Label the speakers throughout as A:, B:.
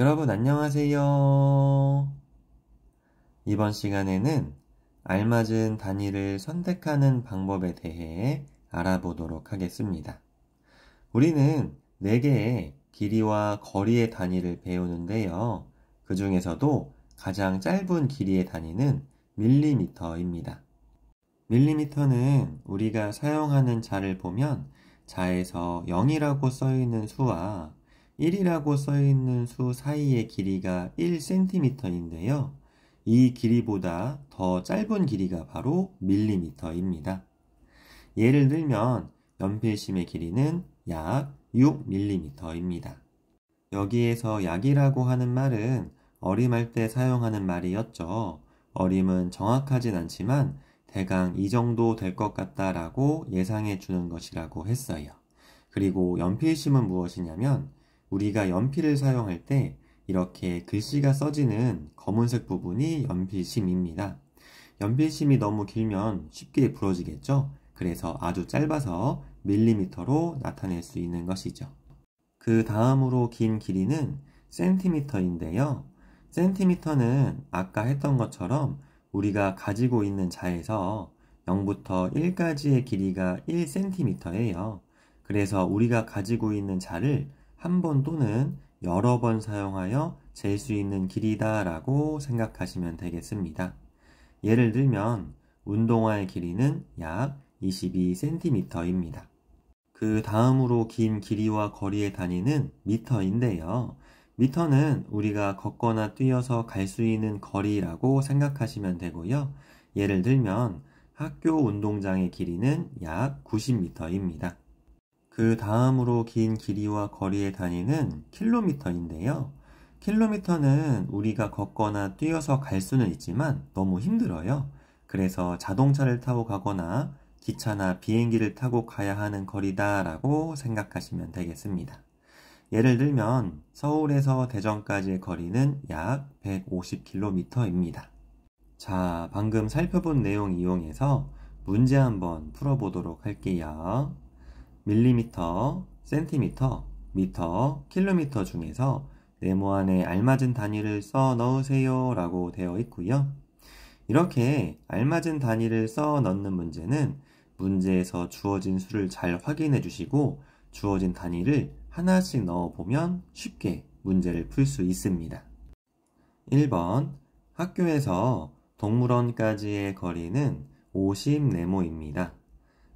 A: 여러분 안녕하세요. 이번 시간에는 알맞은 단위를 선택하는 방법에 대해 알아보도록 하겠습니다. 우리는 4개의 길이와 거리의 단위를 배우는데요. 그 중에서도 가장 짧은 길이의 단위는 밀리미터입니다. 밀리미터는 우리가 사용하는 자를 보면 자에서 0이라고 써있는 수와 1이라고 써있는 수 사이의 길이가 1cm인데요. 이 길이보다 더 짧은 길이가 바로 밀리미터입니다. 예를 들면 연필심의 길이는 약 6mm입니다. 여기에서 약이라고 하는 말은 어림할 때 사용하는 말이었죠. 어림은 정확하진 않지만 대강 이 정도 될 것 같다라고 예상해 주는 것이라고 했어요. 그리고 연필심은 무엇이냐면 우리가 연필을 사용할 때 이렇게 글씨가 써지는 검은색 부분이 연필심입니다. 연필심이 너무 길면 쉽게 부러지겠죠? 그래서 아주 짧아서 밀리미터로 나타낼 수 있는 것이죠. 그 다음으로 긴 길이는 센티미터인데요. 센티미터는 아까 했던 것처럼 우리가 가지고 있는 자에서 0부터 1까지의 길이가 1cm예요. 그래서 우리가 가지고 있는 자를 한 번 또는 여러 번 사용하여 잴 수 있는 길이다 라고 생각하시면 되겠습니다. 예를 들면 운동화의 길이는 약 22cm입니다. 그 다음으로 긴 길이와 거리의 단위는 미터인데요. 미터는 우리가 걷거나 뛰어서 갈 수 있는 거리라고 생각하시면 되고요. 예를 들면 학교 운동장의 길이는 약 90m입니다. 그 다음으로 긴 길이와 거리의 단위는 킬로미터인데요. 킬로미터는 우리가 걷거나 뛰어서 갈 수는 있지만 너무 힘들어요. 그래서 자동차를 타고 가거나 기차나 비행기를 타고 가야 하는 거리다라고 생각하시면 되겠습니다. 예를 들면 서울에서 대전까지의 거리는 약 150km입니다. 자, 방금 살펴본 내용 이용해서 문제 한번 풀어보도록 할게요. 밀리미터, 센티미터, 미터, 킬로미터 중에서 네모 안에 알맞은 단위를 써 넣으세요 라고 되어 있고요. 이렇게 알맞은 단위를 써 넣는 문제는 문제에서 주어진 수를 잘 확인해 주시고 주어진 단위를 하나씩 넣어보면 쉽게 문제를 풀 수 있습니다. 1번, 학교에서 동물원까지의 거리는 50네모입니다.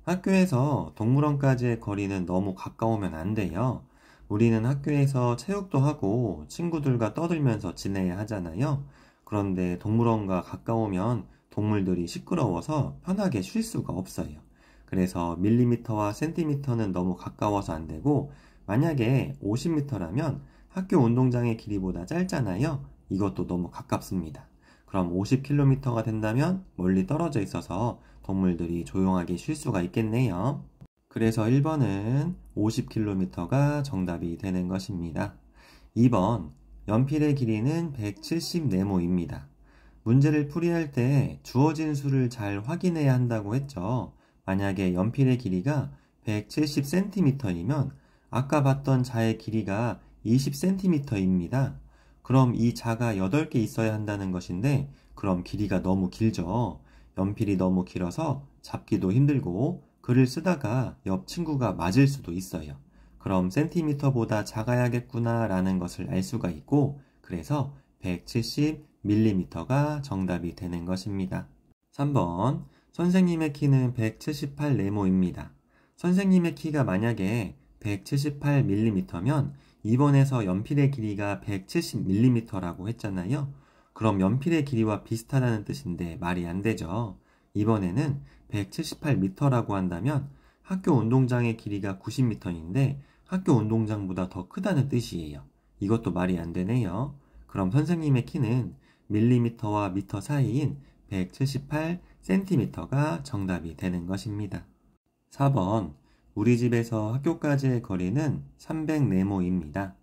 A: 학교에서 동물원까지의 거리는 너무 가까우면 안 돼요. 우리는 학교에서 체육도 하고 친구들과 떠들면서 지내야 하잖아요. 그런데 동물원과 가까우면 동물들이 시끄러워서 편하게 쉴 수가 없어요. 그래서 밀리미터와 센티미터는 너무 가까워서 안 되고 만약에 50m라면 학교 운동장의 길이보다 짧잖아요. 이것도 너무 가깝습니다. 그럼 50km가 된다면 멀리 떨어져 있어서 동물들이 조용하게 쉴 수가 있겠네요. 그래서 1번은 50km가 정답이 되는 것입니다. 2번, 연필의 길이는 170네모입니다. 문제를 풀이할 때 주어진 수를 잘 확인해야 한다고 했죠. 만약에 연필의 길이가 170cm이면 아까 봤던 자의 길이가 20cm입니다. 그럼 이 자가 8개 있어야 한다는 것인데 그럼 길이가 너무 길죠. 연필이 너무 길어서 잡기도 힘들고 글을 쓰다가 옆 친구가 맞을 수도 있어요. 그럼 센티미터보다 작아야겠구나 라는 것을 알 수가 있고 그래서 170mm가 정답이 되는 것입니다. 3번, 선생님의 키는 178네모입니다. 선생님의 키가 만약에 178mm면 2번에서 연필의 길이가 170mm라고 했잖아요. 그럼 연필의 길이와 비슷하다는 뜻인데 말이 안 되죠. 이번에는 178m라고 한다면 학교 운동장의 길이가 90m인데 학교 운동장보다 더 크다는 뜻이에요. 이것도 말이 안 되네요. 그럼 선생님의 키는 밀리미터와 미터 사이인 178cm가 정답이 되는 것입니다. 4번, 우리 집에서 학교까지의 거리는 300네모입니다.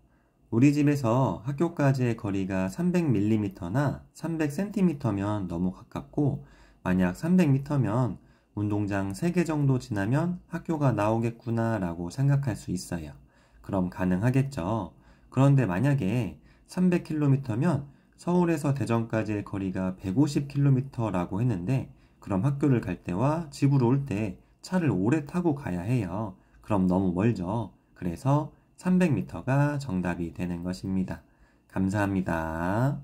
A: 우리 집에서 학교까지의 거리가 300mm나 300cm면 너무 가깝고 만약 300m면 운동장 3개 정도 지나면 학교가 나오겠구나 라고 생각할 수 있어요. 그럼 가능하겠죠. 그런데 만약에 300km면 서울에서 대전까지의 거리가 150km라고 했는데 그럼 학교를 갈 때와 집으로 올 때 차를 오래 타고 가야 해요. 그럼 너무 멀죠. 그래서 300m가 정답이 되는 것입니다. 감사합니다.